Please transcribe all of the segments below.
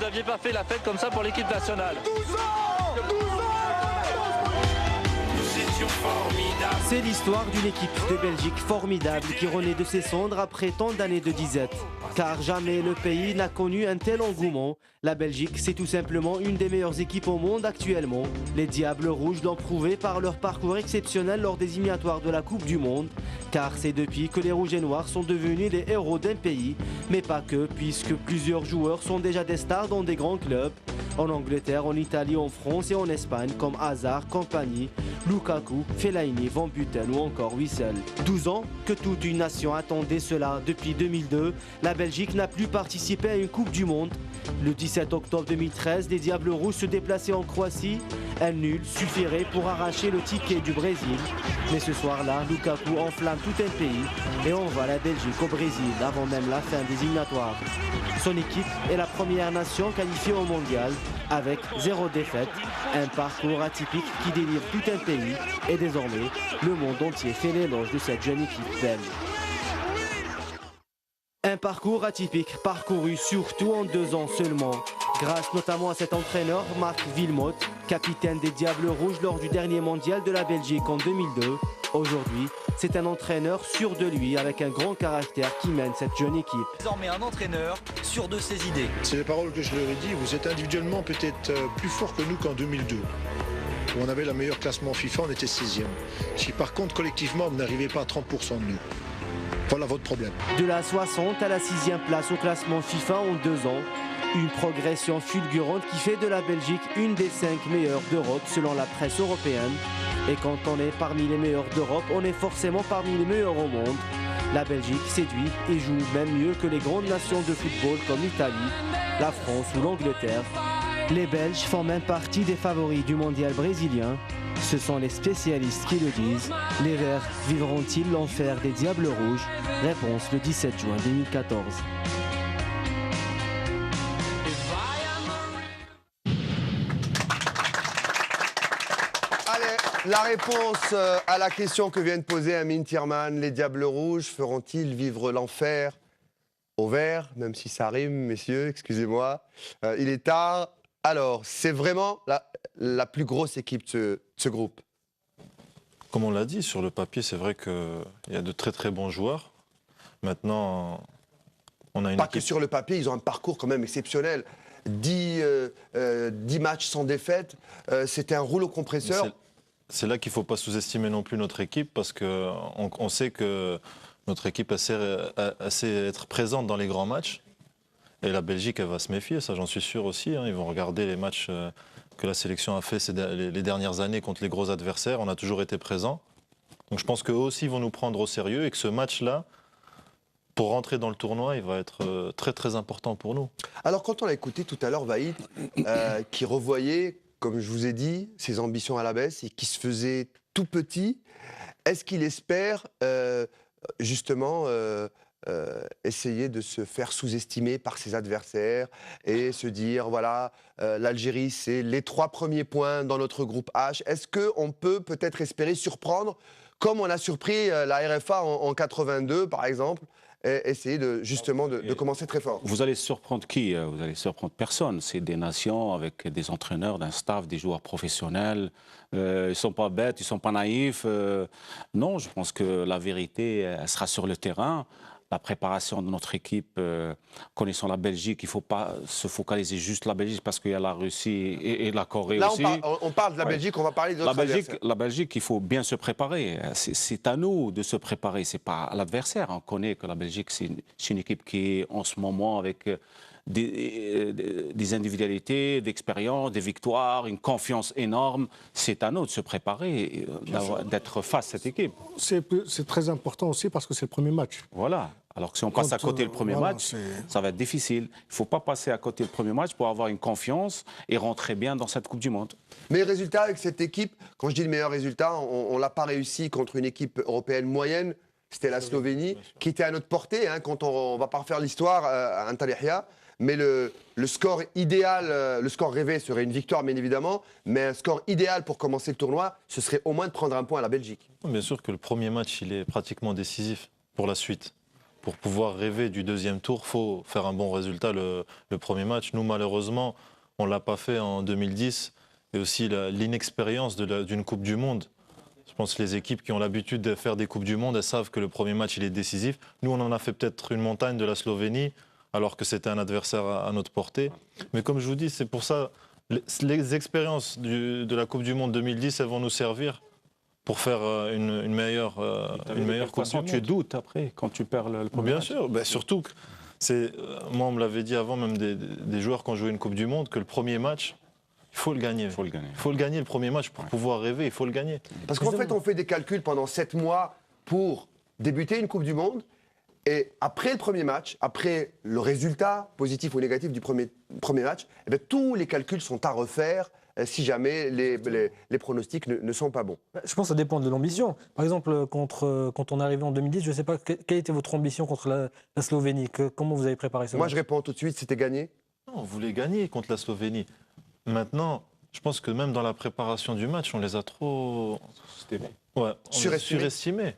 n'aviez pas fait la fête comme ça pour l'équipe nationale. 12 ans 12 ans. C'est l'histoire d'une équipe de Belgique formidable qui renaît de ses cendres après tant d'années de disette. Car jamais le pays n'a connu un tel engouement. La Belgique, c'est tout simplement une des meilleures équipes au monde actuellement. Les Diables Rouges l'ont prouvé par leur parcours exceptionnel lors des éliminatoires de la Coupe du Monde. Car c'est depuis que les Rouges et Noirs sont devenus les héros d'un pays. Mais pas que, puisque plusieurs joueurs sont déjà des stars dans des grands clubs. En Angleterre, en Italie, en France et en Espagne, comme Hazard, Kompany, Lukaku, Fellaini, Van Buten ou encore Wissel. 12 ans que toute une nation attendait cela. Depuis 2002, la Belgique n'a plus participé à une Coupe du Monde. Le 17 octobre 2013, les Diables Rouges se déplaçaient en Croatie. Un nul suffirait pour arracher le ticket du Brésil. Mais ce soir-là, Lukaku enflamme tout un pays et envoie la Belgique au Brésil avant même la fin des éliminatoires. Son équipe est la première nation qualifiée au mondial avec 0 défaite, un parcours atypique qui délivre tout un pays et désormais le monde entier fait l'éloge de cette jeune équipe belge. Un parcours atypique parcouru surtout en 2 ans seulement, grâce notamment à cet entraîneur Marc Wilmots, capitaine des Diables Rouges lors du dernier mondial de la Belgique en 2002. Aujourd'hui, c'est un entraîneur sûr de lui avec un grand caractère qui mène cette jeune équipe. Désormais un entraîneur sûr de ses idées. C'est les paroles que je leur ai dit, vous êtes individuellement peut-être plus fort que nous qu'en 2002. Où on avait le meilleur classement FIFA, on était 6e. Si par contre collectivement vous n'arrivez pas à 30% de nous, voilà votre problème. De la 60 à la 6e place au classement FIFA en 2 ans, une progression fulgurante qui fait de la Belgique une des 5 meilleures d'Europe selon la presse européenne. Et quand on est parmi les meilleurs d'Europe, on est forcément parmi les meilleurs au monde. La Belgique séduit et joue même mieux que les grandes nations de football comme l'Italie, la France ou l'Angleterre. Les Belges font même partie des favoris du mondial brésilien. Ce sont les spécialistes qui le disent. Les Verts vivront-ils l'enfer des Diables Rouges? Réponse le 17 juin 2014. La réponse à la question que vient de poser Amine Thierman, les Diables Rouges feront-ils vivre l'enfer au vert, même si ça rime, messieurs, excusez-moi. Il est tard. Alors, c'est vraiment la plus grosse équipe de ce groupe. Comme on l'a dit, sur le papier, c'est vrai qu'il y a de très très bons joueurs. Maintenant, on a une Pas équipe... que sur le papier, ils ont un parcours quand même exceptionnel. 10 matchs sans défaite, c'était un rouleau compresseur. C'est là qu'il ne faut pas sous-estimer non plus notre équipe parce qu'on sait que notre équipe assez être présente dans les grands matchs. Et la Belgique, elle va se méfier, ça j'en suis sûr aussi. Ils vont regarder les matchs que la sélection a fait les dernières années contre les gros adversaires. On a toujours été présents. Donc je pense qu'eux aussi vont nous prendre au sérieux et que ce match-là, pour rentrer dans le tournoi, il va être très très important pour nous. Alors quand on l'a écouté tout à l'heure, Vahid, qui revoyait, comme je vous ai dit, ses ambitions à la baisse et qui se faisait tout petit, est-ce qu'il espère justement essayer de se faire sous-estimer par ses adversaires et se dire, voilà, l'Algérie, c'est les 3 premiers points dans notre groupe H. Est-ce qu'on peut peut-être espérer surprendre, comme on a surpris la RFA en 82, par exemple, et essayer justement de commencer très fort? Vous allez surprendre qui? Vous allez surprendre personne. C'est des nations avec des entraîneurs, d'un staff, des joueurs professionnels. Ils ne sont pas bêtes, ils ne sont pas naïfs. Non, je pense que la vérité elle sera sur le terrain. La préparation de notre équipe, connaissant la Belgique, il ne faut pas se focaliser juste sur la Belgique parce qu'il y a la Russie et la Corée Là, aussi. on parle de la Belgique, on va parler de notre adversaire. La Belgique, il faut bien se préparer. C'est à nous de se préparer, ce n'est pas à l'adversaire. On connaît que la Belgique, c'est une équipe qui est en ce moment avec des individualités, d'expérience, des victoires, une confiance énorme. C'est à nous de se préparer, d'être face à cette équipe. C'est très important aussi parce que c'est le premier match. Voilà. Alors que si on passe à côté le premier match, ça va être difficile. Il ne faut pas passer à côté le premier match pour avoir une confiance et rentrer bien dans cette Coupe du Monde. Mais résultat avec cette équipe, quand je dis le meilleur résultat, on ne l'a pas réussi contre une équipe européenne moyenne. C'était la Slovénie, qui était à notre portée, quand on ne va pas refaire l'histoire à Antalya. Mais le score idéal, le score rêvé serait une victoire, bien évidemment. Mais un score idéal pour commencer le tournoi, ce serait au moins de prendre un point à la Belgique. Bien sûr que le premier match, il est pratiquement décisif pour la suite. pour pouvoir rêver du deuxième tour, il faut faire un bon résultat le premier match. Nous, malheureusement, on ne l'a pas fait en 2010. Et aussi l'inexpérience d'une Coupe du Monde. Je pense que les équipes qui ont l'habitude de faire des Coupes du Monde, elles savent que le premier match, il est décisif. Nous, on en a fait peut-être une montagne de la Slovénie, alors que c'était un adversaire à notre portée. Mais comme je vous dis, c'est pour ça, les expériences de la Coupe du Monde 2010, elles vont nous servir pour faire une meilleure Coupe du Monde. Tu doutes après, quand tu perds le premier match. Bien sûr, surtout que moi, on me l'avait dit avant, même des joueurs qui ont joué une Coupe du Monde, que le premier match, il faut le gagner. Il faut le gagner le premier match pour pouvoir rêver, il faut le gagner. Parce qu'en fait, on fait des calculs pendant 7 mois pour débuter une Coupe du Monde. Et après le premier match, après le résultat positif ou négatif du premier match, eh bien, tous les calculs sont à refaire si jamais les pronostics ne sont pas bons. Je pense que ça dépend de l'ambition. Par exemple, quand on est arrivé en 2010, je ne sais pas, quelle était votre ambition contre la Slovénie? Comment vous avez préparé ça? Moi, je réponds tout de suite, c'était gagné. Non, on voulait gagner contre la Slovénie. Maintenant, je pense que même dans la préparation du match, on les a trop surestimés.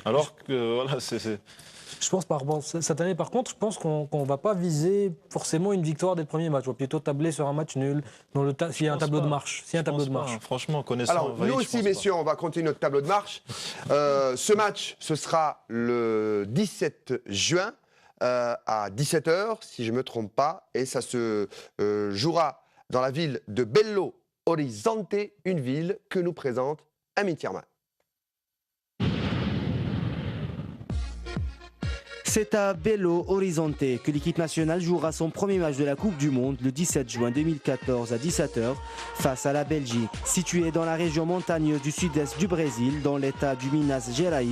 Alors que voilà, c'est... Je pense cette année, par contre, je pense qu'on ne va pas viser forcément une victoire dès le premier match. On va plutôt tabler sur un match nul s'il y a un tableau de marche. Franchement, connaissant Alors, nous aussi, messieurs, on va continuer notre tableau de marche. Ce match, ce sera le 17 juin à 17h, si je ne me trompe pas. Et ça se jouera dans la ville de Belo Horizonte, une ville que nous présente Amine Thierman. C'est à Belo Horizonte que l'équipe nationale jouera son premier match de la Coupe du Monde le 17 juin 2014 à 17h face à la Belgique. Située dans la région montagneuse du sud-est du Brésil, dans l'état du Minas Gerais,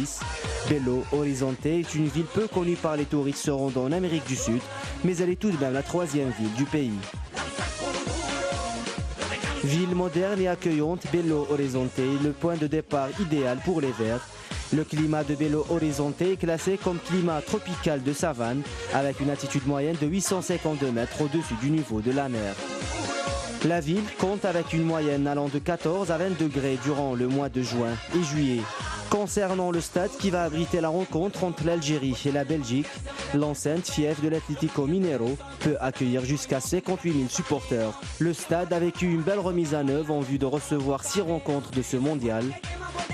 Belo Horizonte est une ville peu connue par les touristes se rendant en Amérique du Sud, mais elle est tout de même la 3e ville du pays. Ville moderne et accueillante, Belo Horizonte est le point de départ idéal pour les Verts. Le climat de Belo Horizonte est classé comme climat tropical de savane, avec une altitude moyenne de 852 mètres au-dessus du niveau de la mer. La ville compte avec une moyenne allant de 14 à 20 degrés durant le mois de juin et juillet. Concernant le stade qui va abriter la rencontre entre l'Algérie et la Belgique, l'enceinte fief de l'Atlético Mineiro peut accueillir jusqu'à 58 000 supporters. Le stade a vécu une belle remise à neuf en vue de recevoir 6 rencontres de ce mondial,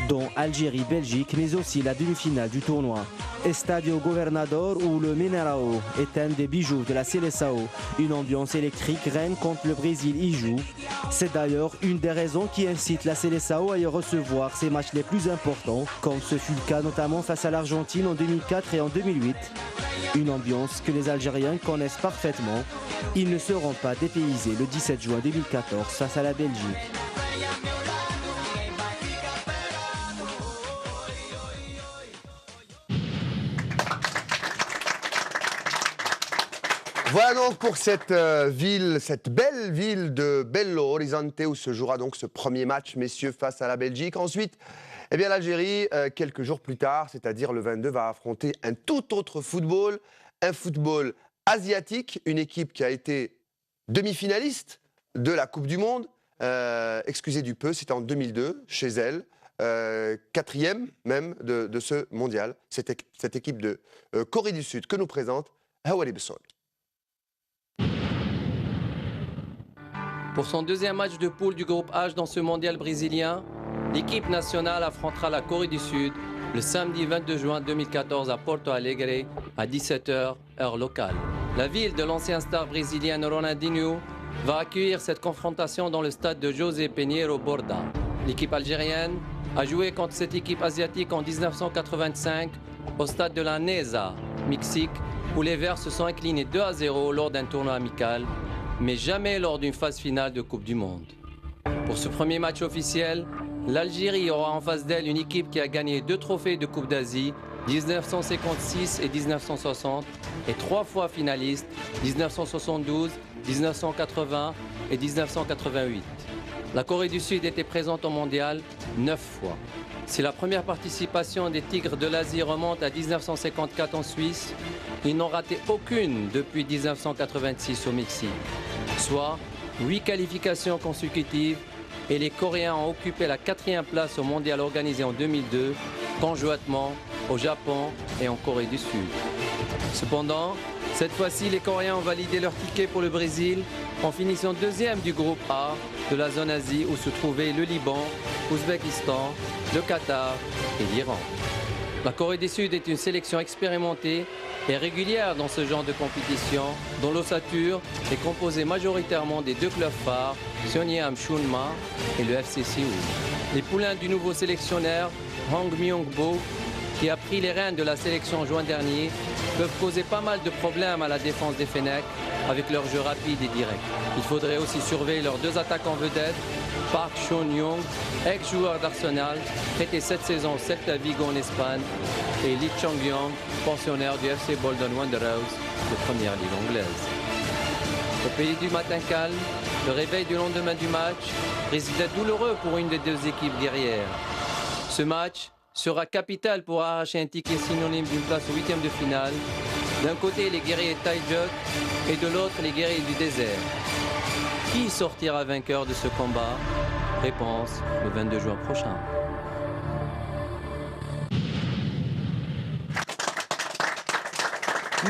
dont Algérie-Belgique, mais aussi la demi-finale du tournoi. Estadio Governador ou le Mineirão est un des bijoux de la Seleção. Une ambiance électrique règne quand le Brésil y joue. C'est d'ailleurs une des raisons qui incite la Seleção à y recevoir ses matchs les plus importants, comme ce fut le cas notamment face à l'Argentine en 2004 et en 2008. Une ambiance que les Algériens connaissent parfaitement. Ils ne seront pas dépaysés le 17 juin 2014 face à la Belgique. Voilà donc pour cette ville, cette belle ville de Belo Horizonte où se jouera donc ce premier match, messieurs, face à la Belgique. Ensuite, eh bien, l'Algérie, quelques jours plus tard, c'est-à-dire le 22, va affronter un tout autre football, un football asiatique, une équipe qui a été demi-finaliste de la Coupe du Monde. Excusez du peu, c'était en 2002, chez elle. 4e même de ce mondial. Cette équipe de Corée du Sud que nous présente Hawali Besson. Pour son deuxième match de poule du groupe H dans ce mondial brésilien, l'équipe nationale affrontera la Corée du Sud le samedi 22 juin 2014 à Porto Alegre à 17h, heure locale. La ville de l'ancien star brésilienne Ronaldinho va accueillir cette confrontation dans le stade de José Pinheiro Borda. L'équipe algérienne a joué contre cette équipe asiatique en 1985 au stade de la Neza, Mexique, où les Verts se sont inclinés 2-0 lors d'un tournoi amical, mais jamais lors d'une phase finale de Coupe du Monde. Pour ce premier match officiel, l'Algérie aura en face d'elle une équipe qui a gagné 2 trophées de Coupe d'Asie, 1956 et 1960, et 3 fois finaliste, 1972, 1980 et 1988. La Corée du Sud était présente au mondial 9 fois. Si la première participation des Tigres de l'Asie remonte à 1954 en Suisse, ils n'ont raté aucune depuis 1986 au Mexique. Soit 8 qualifications consécutives et les Coréens ont occupé la 4e place au mondial organisé en 2002 conjointement au Japon et en Corée du Sud. Cependant, cette fois-ci, les Coréens ont validé leur ticket pour le Brésil en finissant deuxième du groupe A de la zone Asie où se trouvaient le Liban, l'Ouzbékistan, le Qatar et l'Iran. La Corée du Sud est une sélection expérimentée et régulière dans ce genre de compétition, dont l'ossature est composée majoritairement des deux clubs phares, Seonyeam Shunma et le FC Séoul. Les poulains du nouveau sélectionneur, Hong Myung-bo, qui a pris les rênes de la sélection en juin dernier, peuvent causer pas mal de problèmes à la défense des Fennecs avec leur jeu rapide et direct. Il faudrait aussi surveiller leurs deux attaquants vedettes, Park Seon-young, ex-joueur d'Arsenal, prêté cette saison au Celta Vigo en Espagne, et Lee Chong-young, pensionnaire du FC Bolton Wanderers de première ligue anglaise. Au pays du matin calme, le réveil du lendemain du match risque d'être douloureux pour une des deux équipes guerrières. Ce match sera capital pour arracher un ticket synonyme d'une place au huitième de finale. D'un côté, les guerriers de Taejeok et de l'autre, les guerriers du désert. Qui sortira vainqueur de ce combat? Réponse le 22 juin prochain.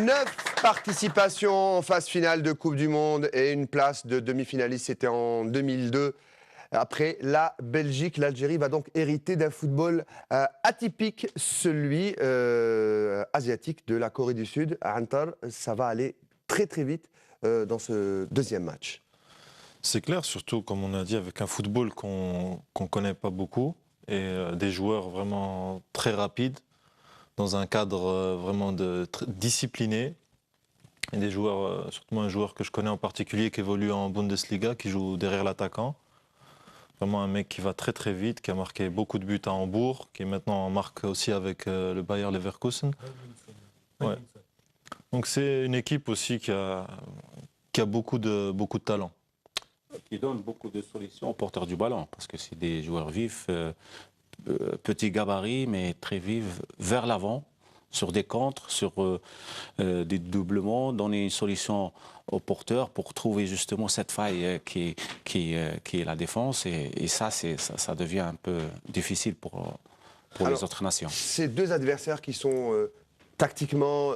Neuf participations en phase finale de Coupe du Monde et une place de demi-finaliste, c'était en 2002. Après la Belgique, l'Algérie va donc hériter d'un football atypique, celui asiatique de la Corée du Sud. À Antar, ça va aller très très vite dans ce deuxième match. C'est clair, surtout comme on a dit, avec un football qu'on ne connaît pas beaucoup et des joueurs vraiment très rapides, dans un cadre vraiment discipliné. Et des joueurs, surtout un joueur que je connais en particulier qui évolue en Bundesliga, qui joue derrière l'attaquant. Vraiment un mec qui va très très vite, qui a marqué beaucoup de buts à Hambourg, qui maintenant en marque aussi avec le Bayer Leverkusen. Ouais. Donc c'est une équipe aussi qui a beaucoup de talent. Qui donne beaucoup de solutions aux porteurs du ballon, parce que c'est des joueurs vifs, petits gabarits, mais très vifs vers l'avant, sur des contres, sur des doublements, donner une solution aux porteurs pour trouver justement cette faille qui est la défense. Et ça devient un peu difficile pour les autres nations. Ces deux adversaires qui sont tactiquement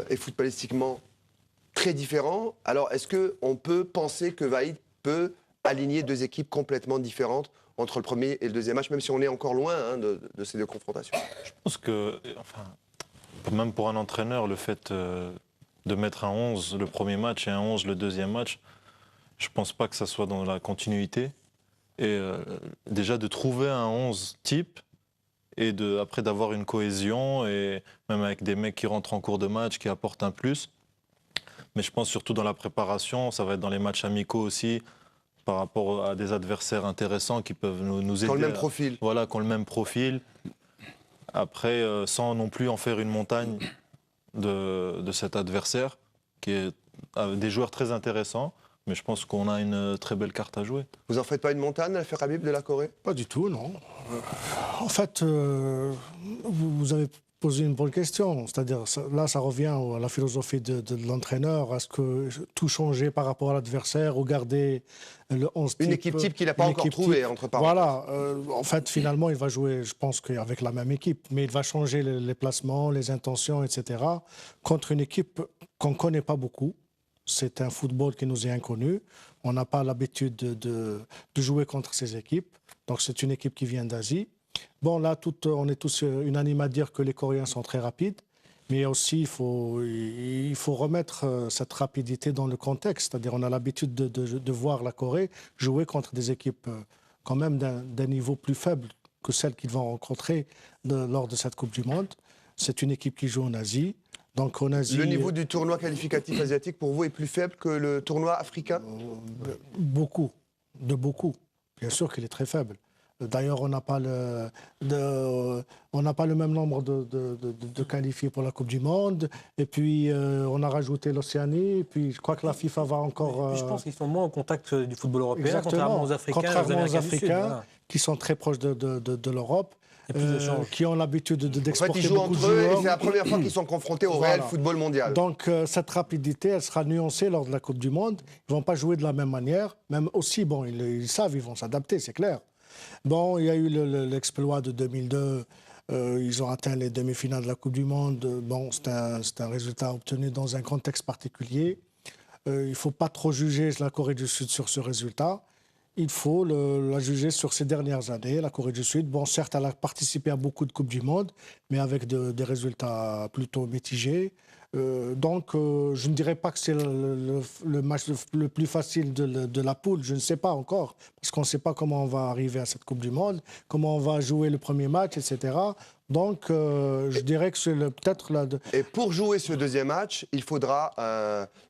et footballistiquement très différents. Alors, est-ce qu'on peut penser que Vahid peut aligner deux équipes complètement différentes entre le premier et le deuxième match, même si on est encore loin de ces deux confrontations? Je pense que, enfin, même pour un entraîneur, le fait de mettre un 11 le premier match et un 11 le deuxième match, je ne pense pas que ça soit dans la continuité. Et déjà de trouver un 11 type et après d'avoir une cohésion, et même avec des mecs qui rentrent en cours de match, qui apportent un plus. Mais je pense surtout dans la préparation, ça va être dans les matchs amicaux aussi, par rapport à des adversaires intéressants qui peuvent nous aider. Qui ont le même profil. Voilà, qui ont le même profil. Après, sans non plus en faire une montagne de cet adversaire, qui est des joueurs très intéressants, mais je pense qu'on a une très belle carte à jouer. Vous en faites pas une montagne, l'affaire Habib de la Corée? Pas du tout, non. En fait, vous avez posé une bonne question. C'est-à-dire, là, ça revient à la philosophie de l'entraîneur. Est-ce que tout changer par rapport à l'adversaire ou garder le 11 type? Une équipe type qu'il n'a pas encore trouvée, entre parenthèses. Voilà. En fait, finalement, il va jouer, je pense, qu'avec la même équipe. Mais il va changer les placements, les intentions, etc. contre une équipe qu'on ne connaît pas beaucoup. C'est un football qui nous est inconnu. On n'a pas l'habitude de jouer contre ces équipes. Donc, c'est une équipe qui vient d'Asie. Bon, là, on est tous unanimes à dire que les Coréens sont très rapides, mais aussi il faut remettre cette rapidité dans le contexte. C'est-à-dire on a l'habitude de voir la Corée jouer contre des équipes quand même d'un niveau plus faible que celles qu'ils vont rencontrer lors de cette Coupe du Monde. C'est une équipe qui joue en Asie. Donc en Asie, le niveau du tournoi qualificatif asiatique pour vous est plus faible que le tournoi africain? Beaucoup. Bien sûr qu'il est très faible. D'ailleurs, on n'a pas le même nombre de qualifiés pour la Coupe du Monde. Et puis, on a rajouté l'Océanie. Et puis, je crois que la FIFA va encore... je pense qu'ils sont moins en contact du football européen, exactement, contrairement aux Africains voilà, qui sont très proches de l'Europe. Qui ont l'habitude d'exporter beaucoup de joueurs. En fait, ils jouent entre eux et c'est la première fois qu'ils sont confrontés au réel football mondial. Donc, cette rapidité, elle sera nuancée lors de la Coupe du Monde. Ils ne vont pas jouer de la même manière. Même aussi, bon, ils savent, ils vont s'adapter, c'est clair. Bon, il y a eu l'exploit de 2002 Ils ont atteint les demi-finales de la Coupe du Monde. Bon, c'est un résultat obtenu dans un contexte particulier. Il ne faut pas trop juger la Corée du Sud sur ce résultat. Il faut la juger sur ces dernières années. La Corée du Sud, bon, certes, elle a participé à beaucoup de Coupes du Monde, mais avec des résultats plutôt mitigés. Donc, je ne dirais pas que c'est le match le plus facile de la poule. Je ne sais pas encore, parce qu'on ne sait pas comment on va arriver à cette Coupe du Monde, comment on va jouer le premier match, etc. Donc, je dirais que c'est peut-être... Et pour jouer ce deuxième match, il faudra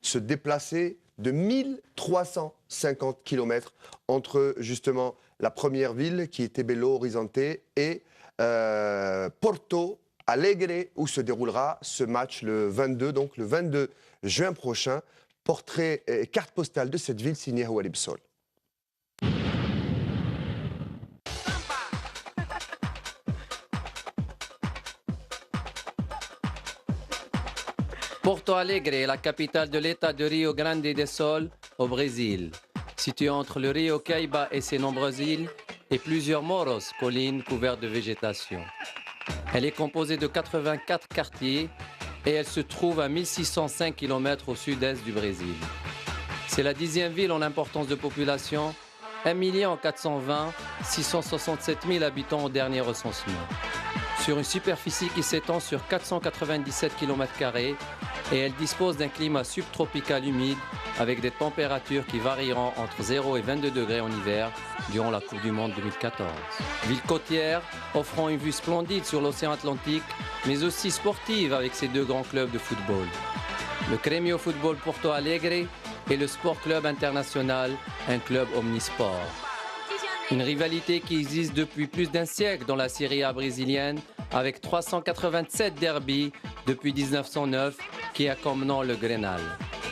se déplacer de 1350 km entre, justement, la première ville, qui était Belo Horizonte, et Porto Alegre, où se déroulera ce match le 22, donc le 22 juin prochain. Portrait et carte postale de cette ville signée Walid Bsol. Porto Alegre est la capitale de l'État de Rio Grande do Sul, au Brésil. Située entre le Rio Caiba et ses nombreuses îles, et plusieurs morros, collines couvertes de végétation. Elle est composée de 84 quartiers et elle se trouve à 1605 km au sud-est du Brésil. C'est la 10e ville en importance de population, 1 420 667 000 habitants au dernier recensement. Sur une superficie qui s'étend sur 497 km² et elle dispose d'un climat subtropical humide avec des températures qui varieront entre 0 et 22 degrés en hiver durant la Coupe du Monde 2014. Ville côtière offrant une vue splendide sur l'océan Atlantique, mais aussi sportive avec ses deux grands clubs de football. Le Grêmio Football Porto Alegre et le Sport Club International, un club omnisport. Une rivalité qui existe depuis plus d'un siècle dans la Serie A brésilienne, avec 387 derbys depuis 1909, qui a comme nom le Grenal.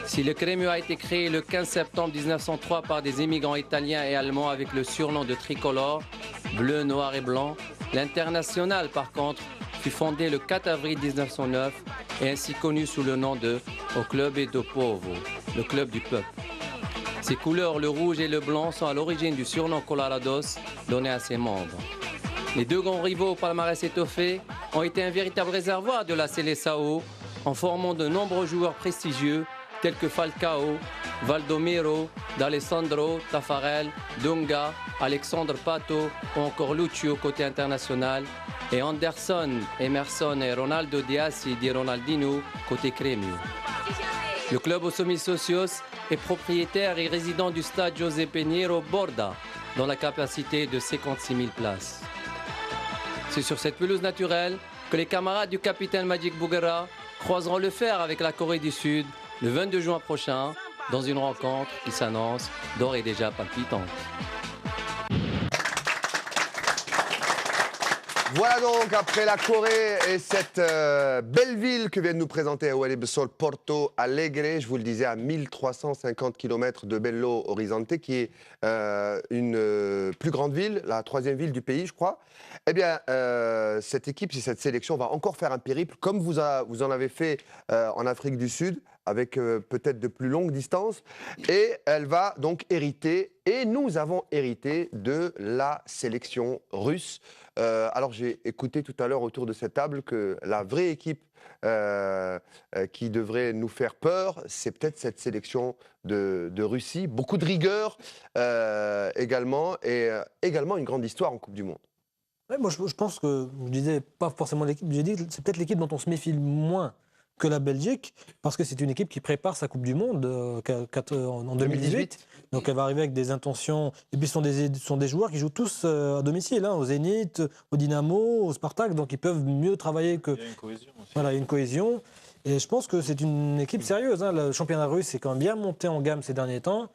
Si le Grêmio a été créé le 15 septembre 1903 par des immigrants italiens et allemands avec le surnom de tricolore, bleu, noir et blanc, l'International, par contre, fut fondé le 4 avril 1909 et ainsi connu sous le nom de O Clube do Povo, le club du peuple. Ses couleurs, le rouge et le blanc, sont à l'origine du surnom Colorados donné à ses membres. Les deux grands rivaux au palmarès étoffé ont été un véritable réservoir de la Seleção en formant de nombreux joueurs prestigieux tels que Falcao, Valdomiro, D'Alessandro, Tafarel, Dunga, Alexandre Pato ou encore Lucio côté international et Anderson, Emerson et Ronaldo Diassi di Ronaldinho côté Grêmio. Le club aux Somis Socios est propriétaire et résident du stade José Pinheiro Borda, dont la capacité est de 56 000 places. C'est sur cette pelouse naturelle que les camarades du capitaine Magic Bouguera croiseront le fer avec la Corée du Sud le 22 juin prochain dans une rencontre qui s'annonce d'ores et déjà palpitante. Voilà donc, après la Corée et cette belle ville que vient de nous présenter Walid Bsol, Porto Alegre, je vous le disais, à 1350 km de Belo Horizonte, qui est une plus grande ville, la 3e ville du pays, je crois. Eh bien, cette équipe, cette sélection va encore faire un périple, comme vous en avez fait en Afrique du Sud, avec peut-être de plus longues distances. Et elle va donc hériter, et nous avons hérité de la sélection russe. Alors j'ai écouté tout à l'heure autour de cette table que la vraie équipe qui devrait nous faire peur, c'est peut-être cette sélection de Russie. Beaucoup de rigueur également, et également une grande histoire en Coupe du Monde. Ouais, moi je pense que, je disais pas forcément l'équipe, j'ai dit que c'est peut-être l'équipe dont on se méfie moins que la Belgique, parce que c'est une équipe qui prépare sa Coupe du Monde en 2018. Donc elle va arriver avec des intentions. Et puis ce sont des joueurs qui jouent tous à domicile, hein, au Zénith, au Dynamo, au Spartak, donc ils peuvent mieux travailler que... Il y a une cohésion aussi. Voilà, il y a une cohésion. Et je pense que c'est une équipe sérieuse, hein. Le championnat russe est quand même bien monté en gamme ces derniers temps.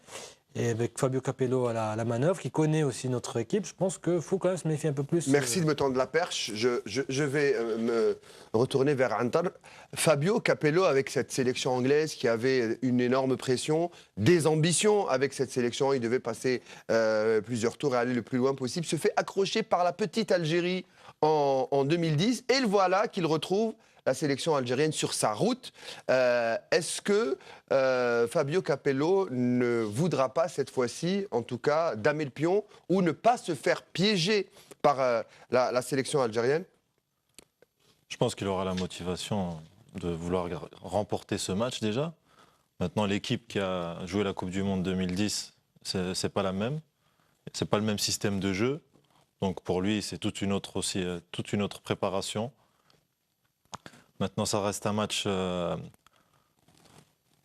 Et avec Fabio Capello à la manœuvre, qui connaît aussi notre équipe, je pense qu'il faut quand même se méfier un peu plus. Merci de me tendre la perche. Je vais me retourner vers Antar. Fabio Capello, avec cette sélection anglaise qui avait une énorme pression, des ambitions avec cette sélection, il devait passer plusieurs tours et aller le plus loin possible, se fait accrocher par la petite Algérie en 2010. Et le voilà qu'il retrouve la sélection algérienne sur sa route. Est-ce que Fabio Capello ne voudra pas cette fois-ci, en tout cas, damer le pion ou ne pas se faire piéger par la sélection algérienne? Je pense qu'il aura la motivation de vouloir remporter ce match déjà. Maintenant, l'équipe qui a joué la Coupe du Monde 2010, c'est pas la même. C'est pas le même système de jeu. Donc pour lui, c'est toute une autre préparation. Maintenant, ça reste un match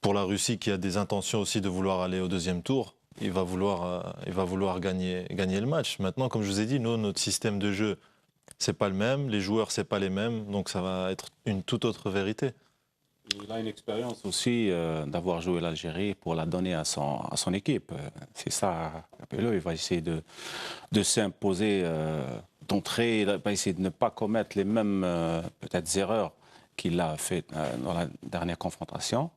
pour la Russie qui a des intentions aussi de vouloir aller au deuxième tour. Il va vouloir gagner le match. Maintenant, comme je vous ai dit, nous, notre système de jeu, c'est pas le même. Les joueurs, c'est pas les mêmes. Donc ça va être une toute autre vérité. Il a une expérience aussi d'avoir joué l'Algérie pour la donner à son équipe. C'est ça, Capello. Il va essayer de s'imposer d'entrée. Il va essayer de ne pas commettre les mêmes peut-être erreurs qu'il a fait dans la dernière confrontation.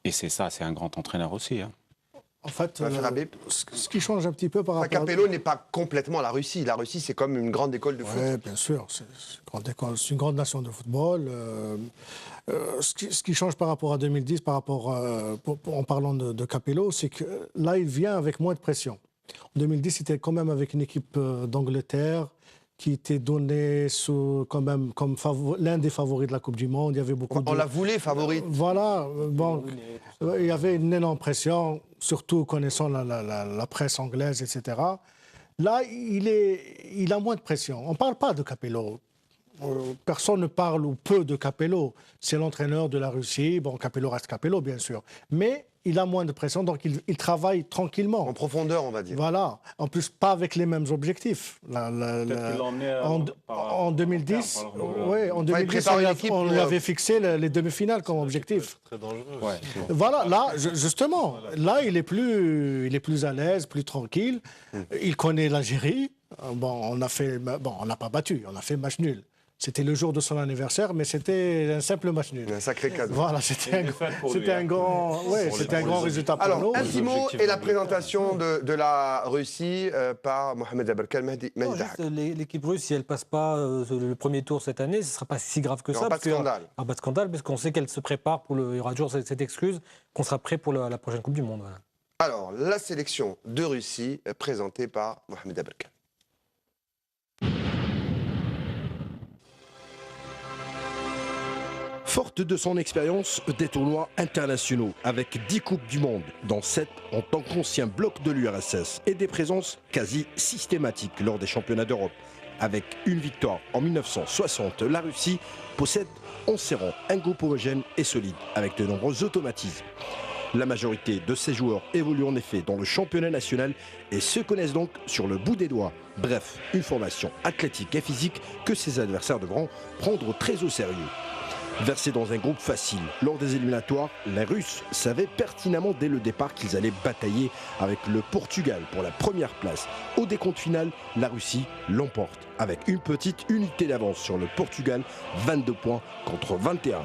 Et c'est ça, c'est un grand entraîneur aussi. Hein. En fait, ce qui change un petit peu par rapport Capello n'est pas complètement la Russie. La Russie, c'est comme une grande école de foot. Oui, bien sûr. C'est une grande nation de football. Ce qui change par rapport à 2010, en parlant de Capello, c'est que là, il vient avec moins de pression. En 2010, c'était quand même avec une équipe d'Angleterre qui était donnée comme l'un des favoris de la Coupe du Monde. Il y avait beaucoup on la voulait favorite. Voilà. Bon, il y avait une énorme pression, surtout connaissant la presse anglaise, etc. Là, il a moins de pression. On ne parle pas de Capello. Personne ne parle ou peu de Capello. C'est l'entraîneur de la Russie. Bon, Capello reste Capello, bien sûr. Mais il a moins de pression, donc il travaille tranquillement. En profondeur, on va dire. Voilà. En plus, pas avec les mêmes objectifs. En 2010, on lui avait fixé les demi-finales comme objectif. Très dangereux. Ouais. Voilà, là, justement, là, il est plus à l'aise, plus tranquille. Il connaît l'Algérie. On n'a pas battu, on a fait match nul. C'était le jour de son anniversaire, mais c'était un simple match nul. Un sacré cadeau. Voilà, c'était un grand résultat pour nous. Alors, un petit mot et la présentation de la Russie par Mohamed Aberkal Mehdi. L'équipe russe, si elle ne passe pas le premier tour cette année, ce ne sera pas si grave que ça. Pas de scandale. Pas de scandale, parce qu'on sait qu'elle se prépare il y aura toujours cette excuse qu'on sera prêt pour la prochaine Coupe du Monde. Voilà. Alors, la sélection de Russie présentée par Mohamed Aberkal. Forte de son expérience des tournois internationaux, avec 10 Coupes du Monde, dont 7 en tant qu'ancien bloc de l'URSS, et des présences quasi systématiques lors des championnats d'Europe. Avec une victoire en 1960, la Russie possède en ses rangs un groupe homogène et solide, avec de nombreux automatismes. La majorité de ces joueurs évoluent en effet dans le championnat national et se connaissent donc sur le bout des doigts. Bref, une formation athlétique et physique que ses adversaires devront prendre très au sérieux. Versés dans un groupe facile, lors des éliminatoires, les Russes savaient pertinemment dès le départ qu'ils allaient batailler avec le Portugal pour la première place. Au décompte final, la Russie l'emporte avec une petite unité d'avance sur le Portugal, 22 points contre 21.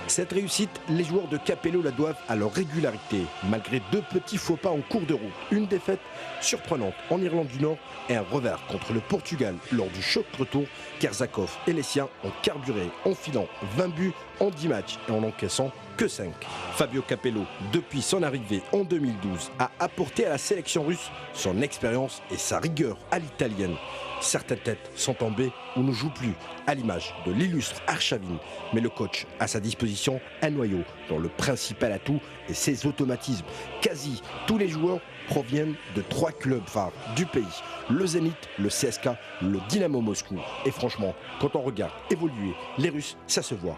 Cette réussite, les joueurs de Capello la doivent à leur régularité, malgré 2 petits faux pas en cours de route. Une défaite surprenante en Irlande du Nord et un revers contre le Portugal lors du choc retour. Kerzakov et les siens ont carburé en filant 20 buts en 10 matchs et en encaissant que 5. Fabio Capello, depuis son arrivée en 2012, a apporté à la sélection russe son expérience et sa rigueur à l'italienne. Certaines têtes sont tombées ou ne jouent plus, à l'image de l'illustre Arshavin. Mais le coach a à sa disposition un noyau dont le principal atout est ses automatismes. Quasi tous les joueurs proviennent de 3 clubs phares du pays, le Zénith, le CSK, le Dynamo Moscou. Et franchement, quand on regarde évoluer les Russes, ça se voit.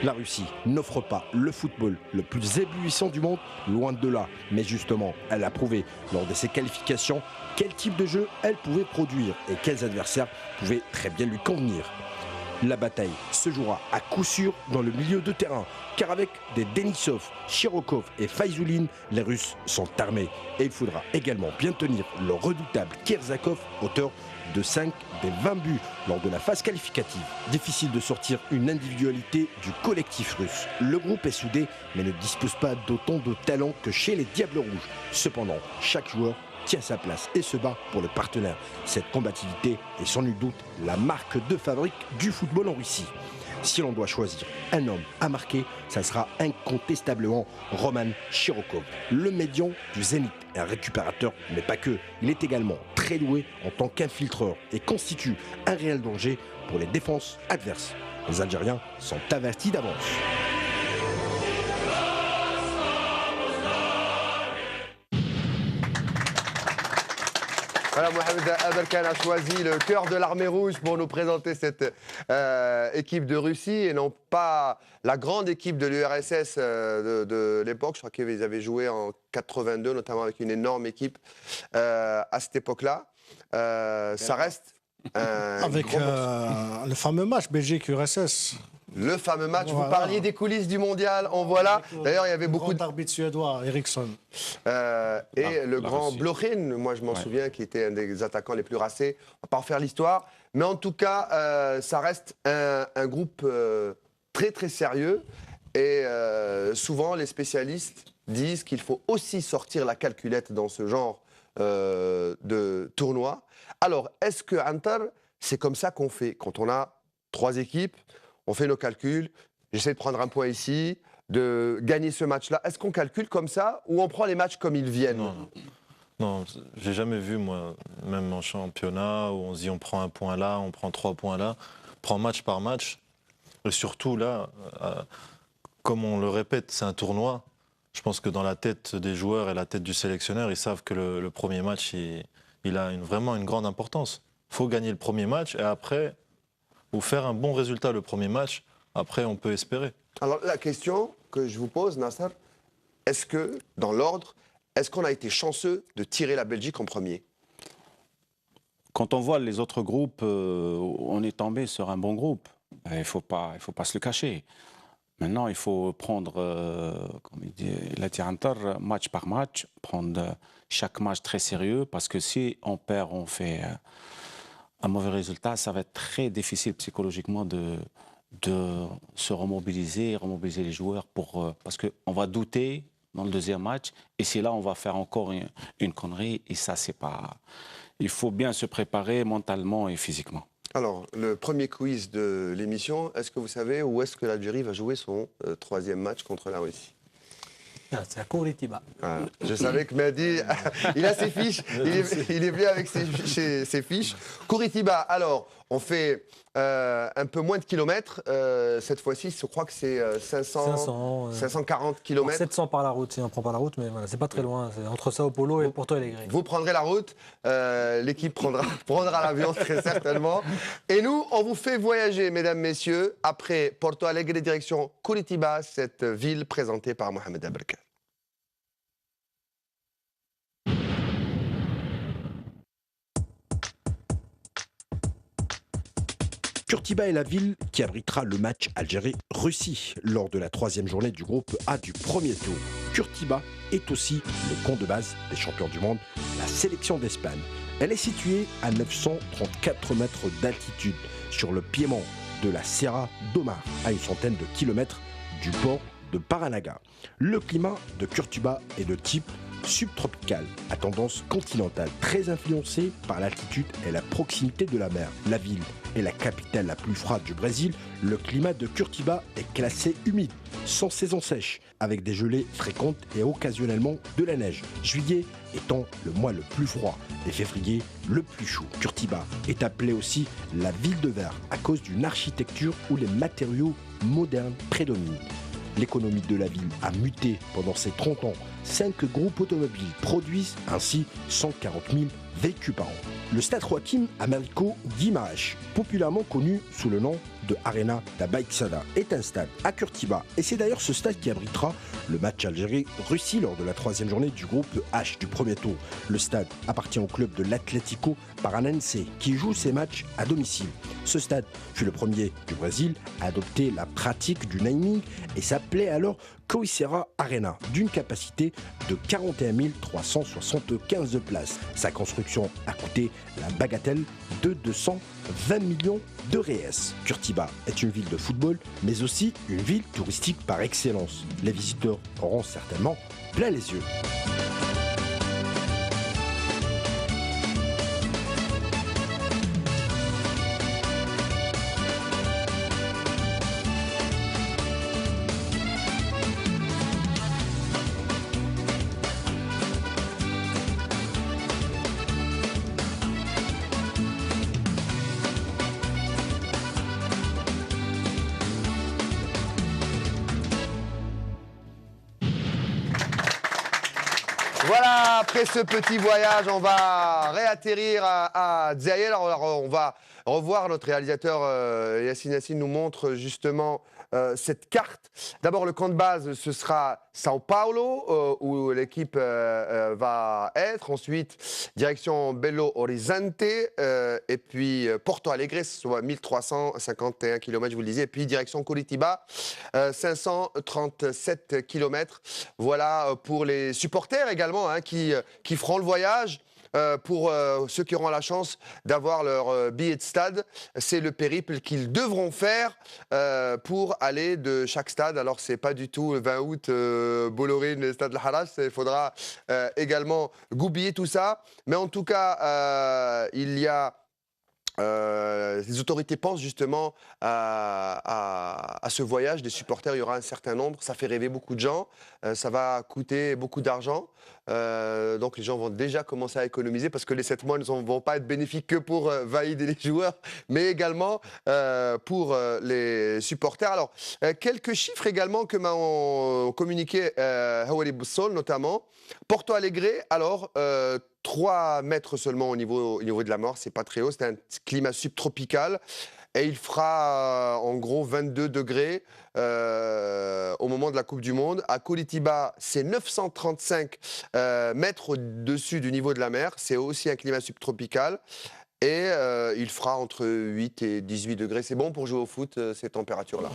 La Russie n'offre pas le football le plus éblouissant du monde, loin de là. Mais justement, elle a prouvé lors de ses qualifications quel type de jeu elle pouvait produire et quels adversaires pouvaient très bien lui convenir. La bataille se jouera à coup sûr dans le milieu de terrain, car avec des Denisov, Chirokov et Faizoulin, les Russes sont armés. Et il faudra également bien tenir le redoutable Kerzakov, auteur de 5 des 20 buts lors de la phase qualificative. Difficile de sortir une individualité du collectif russe. Le groupe est soudé, mais ne dispose pas d'autant de talent que chez les Diables Rouges. Cependant, chaque joueur tient sa place et se bat pour le partenaire. Cette combativité est sans nul doute la marque de fabrique du football en Russie. Si l'on doit choisir un homme à marquer, ça sera incontestablement Roman Chirokov, le médian du Zénith, un récupérateur, mais pas que. Il est également très doué en tant qu'infiltreur et constitue un réel danger pour les défenses adverses. Les Algériens sont avertis d'avance. Voilà, Mohamed Aberkan a choisi le cœur de l'armée rouge pour nous présenter cette équipe de Russie et non pas la grande équipe de l'URSS de l'époque. Je crois qu'ils avaient joué en 82, notamment avec une énorme équipe à cette époque-là. Ça reste avec le fameux match Belgique-URSS. Le fameux match, Voilà. Vous parliez des coulisses du mondial, en voilà. D'ailleurs, il y avait beaucoup d'arbitres suédois, Eriksson. Le grand Blochin, moi je m'en souviens, qui était un des attaquants les plus racés. On va pas refaire l'histoire. Mais en tout cas, ça reste un groupe très très sérieux. Et souvent, les spécialistes disent qu'il faut aussi sortir la calculette dans ce genre de tournoi. Alors, est-ce que Hunter, c'est comme ça qu'on fait quand on a 3 équipes? On fait nos calculs, j'essaie de prendre un point ici, de gagner ce match-là. Est-ce qu'on calcule comme ça ou on prend les matchs comme ils viennent? Non, j'ai jamais vu, moi, même en championnat, où on se dit on prend un point là, on prend 3 points là. On prend match par match. Et surtout là, comme on le répète, c'est un tournoi. Je pense que dans la tête des joueurs et la tête du sélectionneur, ils savent que le premier match, il a vraiment une grande importance. Il faut gagner le premier match et après, ou faire un bon résultat le premier match, après on peut espérer. Alors la question que je vous pose, Nasser, est-ce que, dans l'ordre, est-ce qu'on a été chanceux de tirer la Belgique en premier? Quand on voit les autres groupes, on est tombé sur un bon groupe. Il ne faut pas se le cacher. Maintenant, il faut prendre, comme il dit, la Hunter, match par match, prendre chaque match très sérieux, parce que si on perd, on fait un mauvais résultat, ça va être très difficile psychologiquement de se remobiliser les joueurs, parce qu'on va douter dans le deuxième match, et c'est là on va faire encore une connerie, et ça, c'est pas... Il faut bien se préparer mentalement et physiquement. Alors, le premier quiz de l'émission, est-ce que vous savez où est-ce que l'Algérie va jouer son 3e match contre la Russie? C'est à Kouritiba. Voilà. Je savais que Mehdi, il a ses fiches, il est venu avec ses fiches. Kouritiba, alors, on fait un peu moins de kilomètres. Cette fois-ci, je crois que c'est 540 kilomètres. 700 par la route, si on prend pas la route, mais voilà, c'est pas très loin. C'est entre Sao Paulo et Porto Alegre. Vous prendrez la route, l'équipe prendra l'avion très certainement. Et nous, on vous fait voyager, mesdames, messieurs, après Porto Alegre, direction Kouritiba, cette ville présentée par Mohamed Aberkan. Kurtiba est la ville qui abritera le match Algérie-Russie lors de la 3e journée du groupe A du premier tour. Kurtiba est aussi le camp de base des champions du monde, la sélection d'Espagne. Elle est située à 934 mètres d'altitude sur le piémont de la Serra d'Omar, à une centaine de kilomètres du port de Paranaga. Le climat de Kurtiba est de type subtropical, à tendance continentale, très influencé par l'altitude et la proximité de la mer. La ville est la capitale la plus froide du Brésil. Le climat de Kurtiba est classé humide, sans saison sèche, avec des gelées fréquentes et occasionnellement de la neige. Juillet étant le mois le plus froid et février le plus chaud. Kurtiba est appelée aussi la ville de verre à cause d'une architecture où les matériaux modernes prédominent. L'économie de la ville a muté pendant ces 30 ans. 5 groupes automobiles produisent ainsi 140 000 véhicules par an. Le stade Joaquim Américo Guimaraes, populairement connu sous le nom de Arena da Baixada, est un stade à Kurtiba. Et c'est d'ailleurs ce stade qui abritera le match Algérie-Russie lors de la 3e journée du groupe H du premier tour. Le stade appartient au club de l'Atlético Paranense qui joue ses matchs à domicile. Ce stade fut le premier du Brésil à adopter la pratique du naming et s'appelait alors Coicera Arena, d'une capacité de 41 375 places. Sa construction a coûté la bagatelle de 220 millions de reais. Kurtiba est une ville de football, mais aussi une ville touristique par excellence. Les visiteurs auront certainement plein les yeux. Voilà, après ce petit voyage, on va réatterrir à Dzayel. Alors, on va revoir notre réalisateur Yassine Yassine nous montre justement cette carte. D'abord, le camp de base, ce sera Sao Paulo, où l'équipe va être. Ensuite, direction Belo Horizonte, et puis Porto Alegre, soit 1351 km, je vous le disais. Et puis, direction Curitiba, 537 km. Voilà pour les supporters également, hein, qui feront le voyage. Pour ceux qui auront la chance d'avoir leur billet de stade, c'est le périple qu'ils devront faire pour aller de chaque stade. Alors, c'est pas du tout le 20 août, Bolloré, le stade de Haraj. Il faudra également goupiller tout ça. Mais en tout cas, il y a... les autorités pensent justement à ce voyage des supporters. Il y aura un certain nombre, ça fait rêver beaucoup de gens, ça va coûter beaucoup d'argent, donc les gens vont déjà commencer à économiser parce que les 7 mois ne vont pas être bénéfiques que pour Vaïd et les joueurs, mais également pour les supporters. Alors, quelques chiffres également que m'a communiqué Hawari Boussol notamment. Porto Alegre, alors 3 mètres seulement au niveau de la mort, c'est pas très haut, c'est un climat subtropical et il fera en gros 22 degrés au moment de la Coupe du Monde. À Curitiba, c'est 935 mètres au-dessus du niveau de la mer, c'est aussi un climat subtropical et il fera entre 8 et 18 degrés. C'est bon pour jouer au foot, ces températures-là.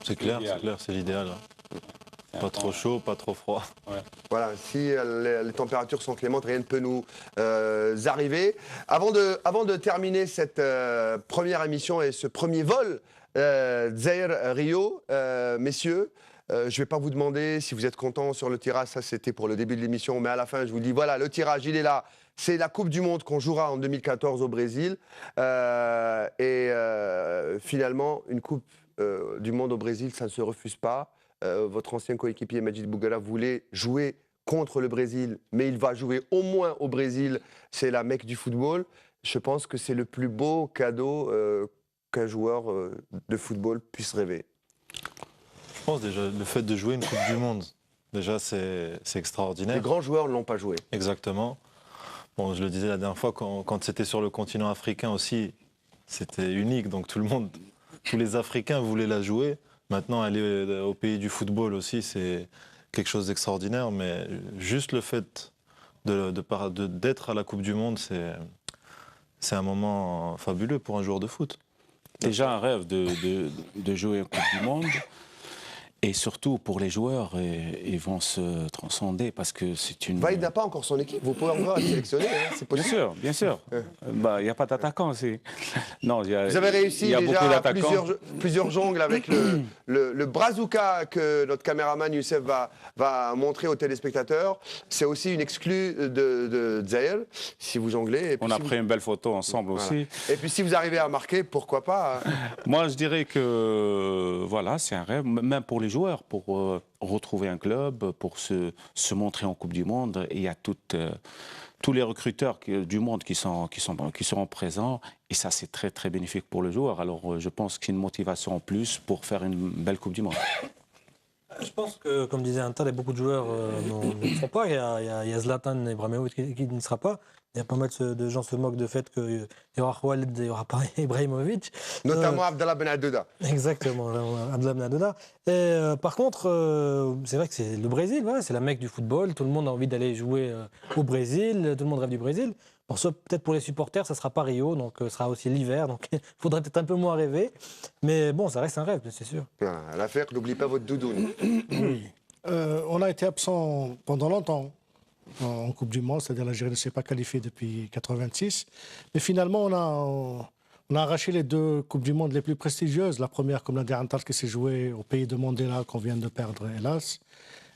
C'est clair, c'est l'idéal. Pas trop chaud, pas trop froid. Ouais. Voilà, si les températures sont clémentes, rien ne peut nous arriver. Avant de terminer cette première émission et ce premier vol Dzayir-Rio, messieurs, je ne vais pas vous demander si vous êtes contents sur le tirage, ça c'était pour le début de l'émission, mais à la fin je vous dis, voilà, le tirage il est là. C'est la Coupe du Monde qu'on jouera en 2014 au Brésil. Finalement, une Coupe du Monde au Brésil, ça ne se refuse pas. Votre ancien coéquipier Majid Bouguera voulait jouer contre le Brésil, mais il va jouer au moins au Brésil. C'est la Mecque du football. Je pense que c'est le plus beau cadeau qu'un joueur de football puisse rêver. Je pense déjà le fait de jouer une Coupe du Monde, déjà c'est extraordinaire. Les grands joueurs ne l'ont pas joué. Exactement. Bon, je le disais la dernière fois, quand c'était sur le continent africain aussi, c'était unique. Donc tous les Africains voulaient la jouer. Maintenant, aller au pays du football aussi, c'est quelque chose d'extraordinaire. Mais juste le fait d'être à la Coupe du Monde, c'est un moment fabuleux pour un joueur de foot. Déjà un rêve de jouer en Coupe du Monde. Et surtout pour les joueurs, ils vont se transcender parce que c'est une... Vaïd n'a pas encore son équipe, vous pouvez encore être sélectionné, hein, c'est possible. Bien sûr. Il n'y a pas d'attaquant aussi. Non, vous avez réussi déjà plusieurs jongles avec le bazooka que notre caméraman Youssef va montrer aux téléspectateurs. C'est aussi une exclue de Dzayel, si vous jonglez. Et puis on a pris une belle photo ensemble aussi. Et puis si vous arrivez à marquer, pourquoi pas hein. Moi, je dirais que voilà, c'est un rêve, même pour les joueurs, pour retrouver un club, pour se montrer en Coupe du Monde. Et il y a tous les recruteurs du monde qui seront présents. Et ça, c'est très, très bénéfique pour le joueur. Alors, je pense que c'est une motivation en plus pour faire une belle Coupe du Monde. Je pense que, comme disait Antal, il y a beaucoup de joueurs ne seront pas. Il y a Zlatan Ibrahimovic qui ne sera pas. Il y a pas mal de gens se moquent du fait qu'il y aura Khaled, il n'y aura pas Ibrahimovic. Notamment Abdallah Ben Adouda. Exactement, Abdallah Ben Adouda. Et par contre, c'est vrai que c'est le Brésil, ouais, c'est la Mecque du football. Tout le monde a envie d'aller jouer au Brésil. Tout le monde rêve du Brésil. Bon, peut-être pour les supporters, ça ne sera pas Rio, donc ce sera aussi l'hiver. Donc il faudrait peut-être un peu moins rêver. Mais bon, ça reste un rêve, c'est sûr. À l'affaire, n'oubliez pas votre doudoune. Oui. On a été absent pendant longtemps en Coupe du Monde, c'est-à-dire l'Algérie ne s'est pas qualifiée depuis 1986. Mais finalement, on a arraché les 2 Coupes du Monde les plus prestigieuses. La première, comme l'a dit Antal, qui s'est jouée au pays de Mandela, qu'on vient de perdre, hélas.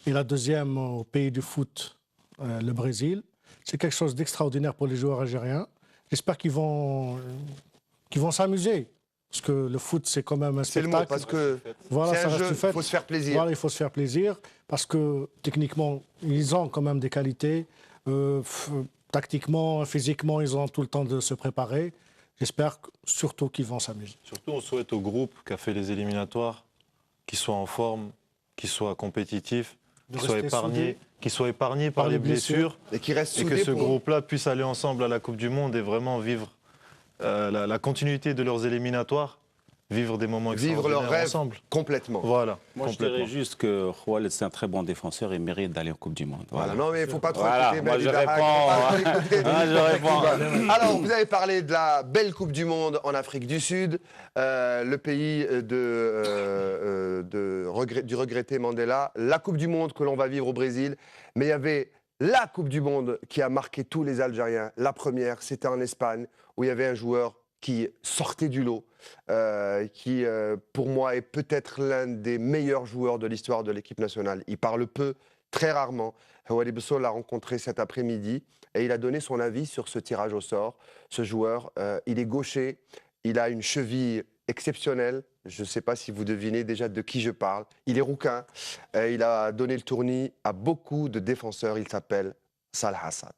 Et la deuxième, au pays du foot, le Brésil. C'est quelque chose d'extraordinaire pour les joueurs algériens. J'espère qu'ils vont s'amuser. Parce que le foot, c'est quand même un spectacle. C'est le mot, parce que voilà, c'est un jeu, il faut se faire plaisir. Voilà, il faut se faire plaisir, parce que techniquement, ils ont quand même des qualités. Tactiquement, physiquement, ils ont tout le temps de se préparer. J'espère surtout qu'ils vont s'amuser. Surtout, on souhaite au groupe qui a fait les éliminatoires, qu'ils soient en forme, qu'ils soient compétitifs. qu'ils soient épargnés par les blessures et qu'ils restent et que ce groupe-là puisse aller ensemble à la Coupe du Monde et vraiment vivre la continuité de leurs éliminatoires, vivre des moments extraordinaires leur rêve ensemble. Complètement. Voilà. Moi, je dirais juste que Khaled, c'est un très bon défenseur et mérite d'aller en Coupe du Monde. Voilà. Non, mais il ne faut pas trop écouter. Moi, je réponds. Alors, vous avez parlé de la belle Coupe du Monde en Afrique du Sud, le pays du regretté Mandela, la Coupe du Monde que l'on va vivre au Brésil. Mais il y avait la Coupe du Monde qui a marqué tous les Algériens. La première, c'était en Espagne, où il y avait un joueur qui sortait du lot, qui, pour moi, est peut-être l'un des meilleurs joueurs de l'histoire de l'équipe nationale. Il parle peu, très rarement. Houari Bessol l'a rencontré cet après-midi et il a donné son avis sur ce tirage au sort. Ce joueur, il est gaucher, il a une cheville exceptionnelle. Je ne sais pas si vous devinez déjà de qui je parle. Il est rouquin. Il a donné le tournis à beaucoup de défenseurs. Il s'appelle Salah Assad.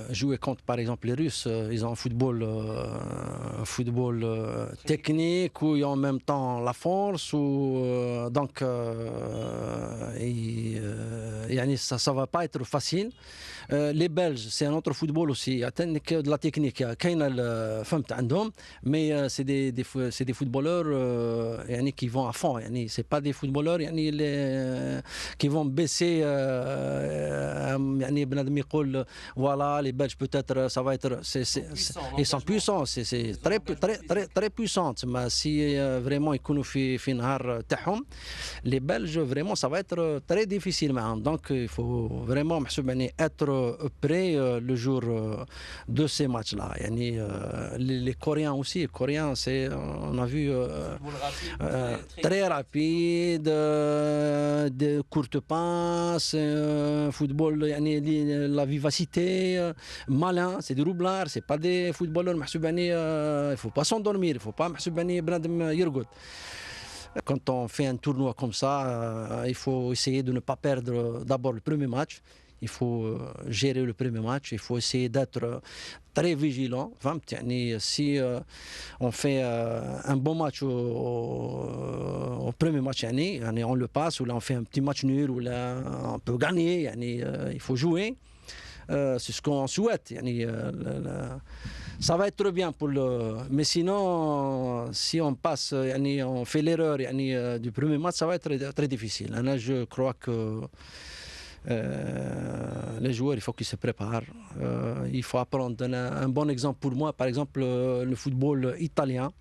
Jouer contre, par exemple, les Russes, ils ont un football technique où il y a en même temps la force. Donc, ça ne va pas être facile. Les Belges, c'est un autre football aussi. Il y a de la technique. Mais c'est des footballeurs qui vont à fond. Ce n'est pas des footballeurs qui vont baisser. Voilà, les Belges peut-être ça va être ils sont puissants, c'est très puissant. Mais si vraiment ils connaissent في نهار تاعهم les Belges vraiment ça va être très difficile معهم. Donc il faut vraiment être prêt le jour de ces matchs là. Les Coréens aussi, les Coréens c'est on a vu très rapide, de courtes passes, football la vivacité, malin, c'est des roublards, c'est pas des footballeurs il faut pas s'endormir, il faut pas quand on fait un tournoi comme ça, il faut essayer de ne pas perdre d'abord le premier match. Il faut gérer le premier match, il faut essayer d'être très vigilant. Si on fait un bon match au premier match, on le passe, ou là on fait un petit match nul, ou là on peut gagner, il faut jouer. C'est ce qu'on souhaite. Ça va être bien pour le. Mais sinon, si on passe, on fait l'erreur du premier match, ça va être très difficile. Là, je crois que les joueurs, il faut qu'ils se préparent. Il faut apprendre. Un bon exemple pour moi, par exemple, le football italien.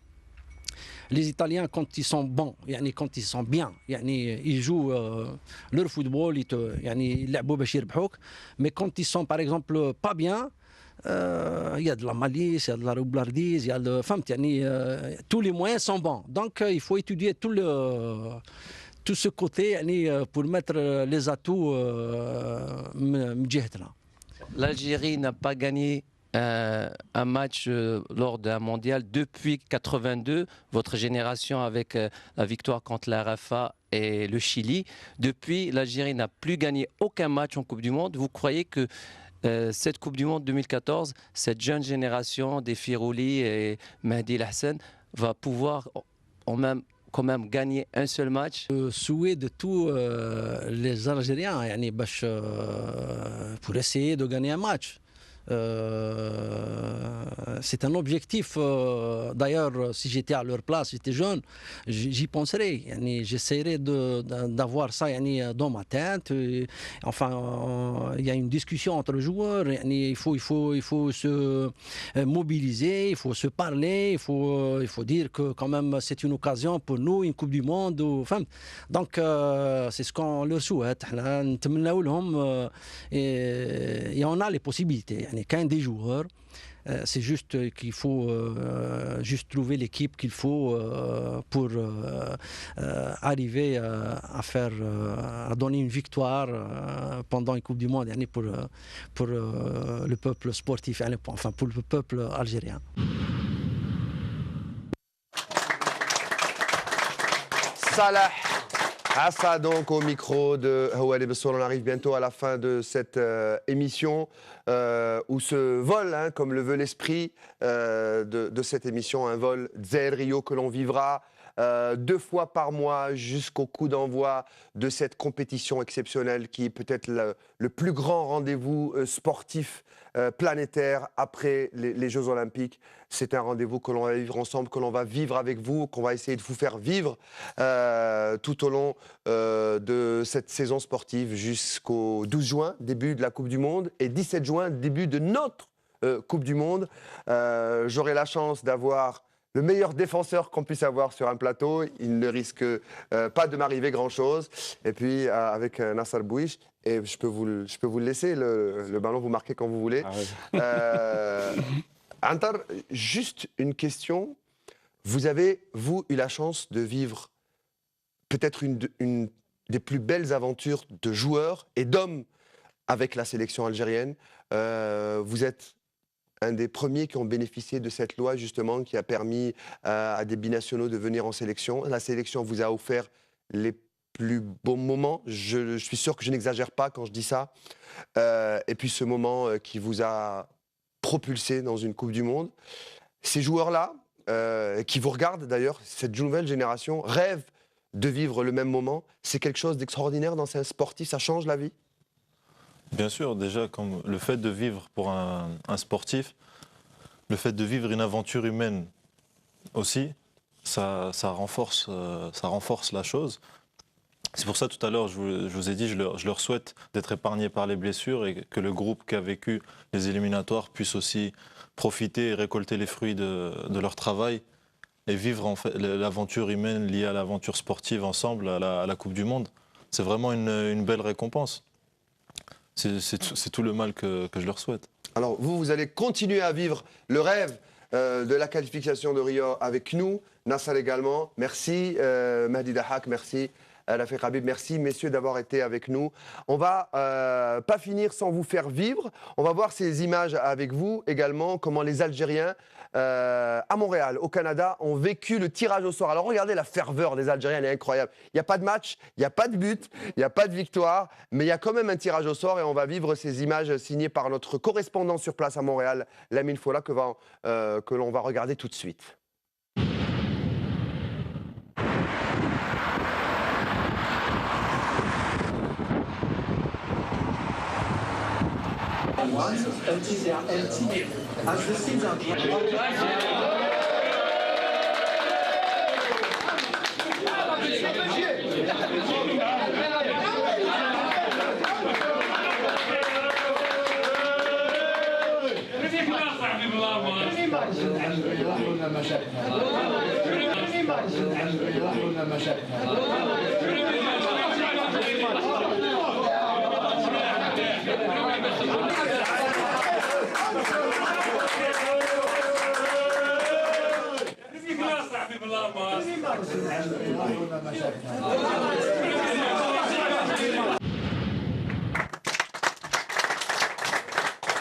Les Italiens, quand ils sont bons, quand ils sont bien, ils jouent leur football, mais quand ils sont, par exemple, pas bien, il y a de la malice, il y a de la roublardise, il y a tous les moyens sont bons. Donc, il faut étudier tout ce côté pour mettre les atouts. L'Algérie n'a pas gagné un match lors d'un mondial depuis 82, votre génération avec la victoire contre la RFA et le Chili. Depuis, l'Algérie n'a plus gagné aucun match en Coupe du Monde. Vous croyez que cette Coupe du Monde 2014, cette jeune génération des Firouli et Mehdi El Hassan va pouvoir quand même gagner un seul match? Le souhait de tous les Algériens pour essayer de gagner un match. C'est un objectif. D'ailleurs, si j'étais à leur place, j'étais jeune, j'y penserais. J'essaierais d'avoir ça dans ma tête. Enfin, il y a une discussion entre les joueurs. Il faut se mobiliser, il faut se parler, il faut dire que quand même c'est une occasion pour nous, une Coupe du Monde. Donc, c'est ce qu'on leur souhaite. Et on a les possibilités. Qu'un des joueurs, c'est juste qu'il faut juste trouver l'équipe qu'il faut pour arriver à donner une victoire pendant une Coupe du Monde pour le peuple sportif, enfin pour le peuple algérien. Salah Assad, donc au micro de Houari Bessol. On arrive bientôt à la fin de cette émission, où ce vol, comme le veut l'esprit de cette émission, un vol Dzaïr Rio que l'on vivra 2 fois par mois jusqu'au coup d'envoi de cette compétition exceptionnelle qui est peut-être le plus grand rendez-vous sportif planétaire après les Jeux Olympiques. C'est un rendez-vous que l'on va vivre ensemble, que l'on va vivre avec vous, qu'on va essayer de vous faire vivre tout au long de cette saison sportive jusqu'au 12 juin, début de la Coupe du Monde, et 17 juin, début de notre Coupe du Monde. J'aurai la chance d'avoir le meilleur défenseur qu'on puisse avoir sur un plateau. Il ne risque pas de m'arriver grand-chose. Et puis, avec Nassar Bouich, et je peux vous le laisser, le ballon, vous marquez quand vous voulez. Ah oui. Antar, juste une question. Vous avez, vous, eu la chance de vivre peut-être une des plus belles aventures de joueurs et d'hommes avec la sélection algérienne. Vous êtes un des premiers qui ont bénéficié de cette loi, justement, qui a permis à des binationaux de venir en sélection. La sélection vous a offert les plus beaux moments. Je suis sûr que je n'exagère pas quand je dis ça. Et puis ce moment qui vous a propulsé dans une Coupe du Monde. Ces joueurs-là, qui vous regardent d'ailleurs, cette nouvelle génération, rêvent de vivre le même moment. C'est quelque chose d'extraordinaire dans un sportif, ça change la vie? Bien sûr, déjà, comme le fait de vivre pour un sportif, le fait de vivre une aventure humaine aussi, ça renforce la chose. C'est pour ça, tout à l'heure, je vous ai dit, je leur souhaite d'être épargnés par les blessures et que le groupe qui a vécu les éliminatoires puisse aussi profiter et récolter les fruits de leur travail et vivre en fait l'aventure humaine liée à l'aventure sportive ensemble à la Coupe du Monde. C'est vraiment une belle récompense. C'est tout le mal que je leur souhaite. Alors vous allez continuer à vivre le rêve de la qualification de Rio avec nous. Nassar également. Merci Mahdi Dahak, merci Rafiq Habib, merci messieurs d'avoir été avec nous. On va pas finir sans vous faire vivre. On va voir ces images avec vous également, comment les Algériens à Montréal, au Canada, ont vécu le tirage au sort. Alors regardez la ferveur des Algériens, elle est incroyable. Il n'y a pas de match, il n'y a pas de but, il n'y a pas de victoire, mais il y a quand même un tirage au sort et on va vivre ces images signées par notre correspondant sur place à Montréal, Lamine Fola, que l'on va regarder tout de suite.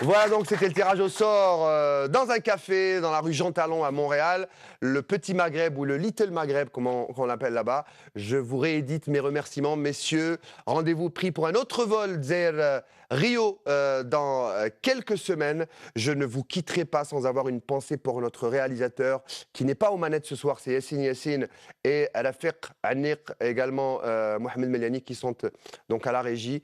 Voilà, donc c'était le tirage au sort dans un café, dans la rue Jean Talon à Montréal. Le Petit Maghreb ou le Little Maghreb, comme on l'appelle là-bas. Je vous réédite mes remerciements, messieurs. Rendez-vous pris pour un autre vol vers Rio dans quelques semaines. Je ne vous quitterai pas sans avoir une pensée pour notre réalisateur qui n'est pas aux manettes ce soir, c'est Yassine Yassine et Rafiq Anniq, également Mohamed Meliani qui sont donc à la régie.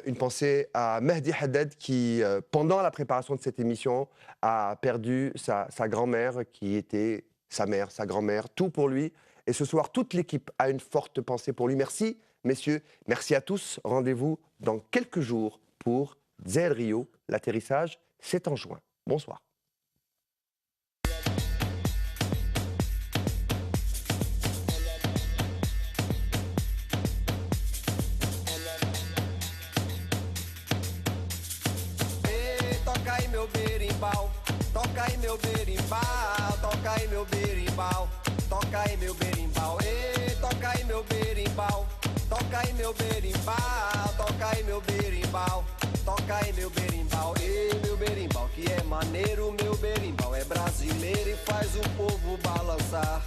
Une pensée à Mehdi Haddad qui, pendant la préparation de cette émission, a perdu sa grand-mère qui était sa mère, sa grand-mère, tout pour lui. Et ce soir, toute l'équipe a une forte pensée pour lui. Merci, messieurs. Merci à tous. Rendez-vous dans quelques jours pour Zel Rio. L'atterrissage, c'est en juin. Bonsoir. Toca aí meu berimbau, toca aí meu berimbau, toca aí meu berimbau, toca aí meu berimbau, toca aí meu berimbau, toca aí meu berimbau, toca aí meu berimbau, meu berimbau que é maneiro, meu berimbau é brasileiro e faz o povo balançar.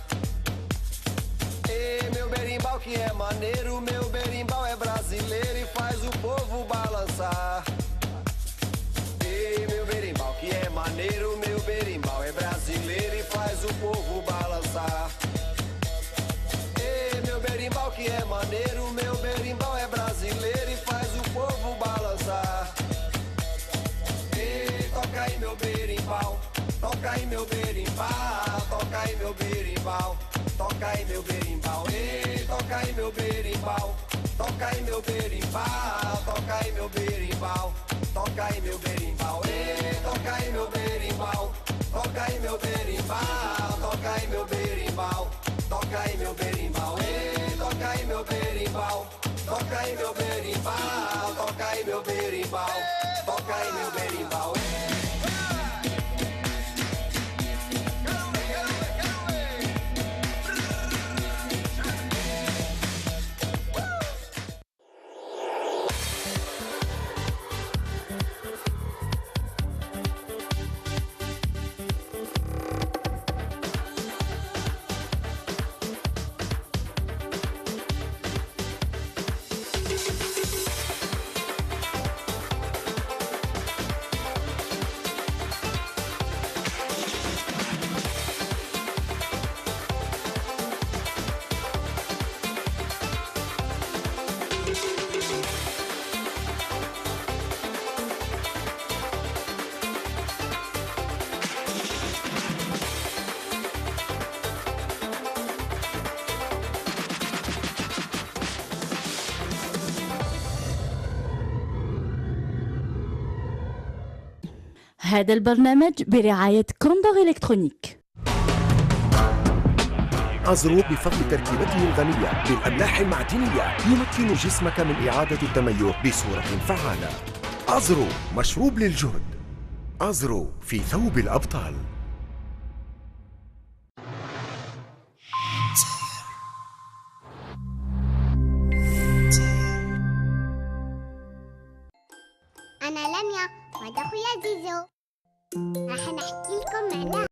Meu berimbau que é maneiro, meu berimbau é brasileiro e faz o povo balançar. Meu berimbau que é maneiro, meu berimbau é brasileiro e faz o povo balançar. aí meu berimbau, toca aí meu berimbau, toca aí meu berimbau, toca aí meu berimbau, toca aí meu berimbau, toca aí meu berimbau, toca aí meu berimbau, toca aí meu berimbau, toca aí meu berimbau, toca aí meu berimbau, toca aí meu berimbau, toca aí meu berimbau, toca aí meu berimbau, toca aí meu berimbau, toca aí meu berimbau. هذا البرنامج برعاية كوندور إلكترونيك. أزرو بفضل تركيبته الغنية بالأملاح المعدنية يمكن جسمك من إعادة التميز بصورة فعالة. أزرو مشروب للجهد. أزرو في ثوب الأبطال. أنا لميا وهذا أخويا زيزو. راح نحكي لكم معناها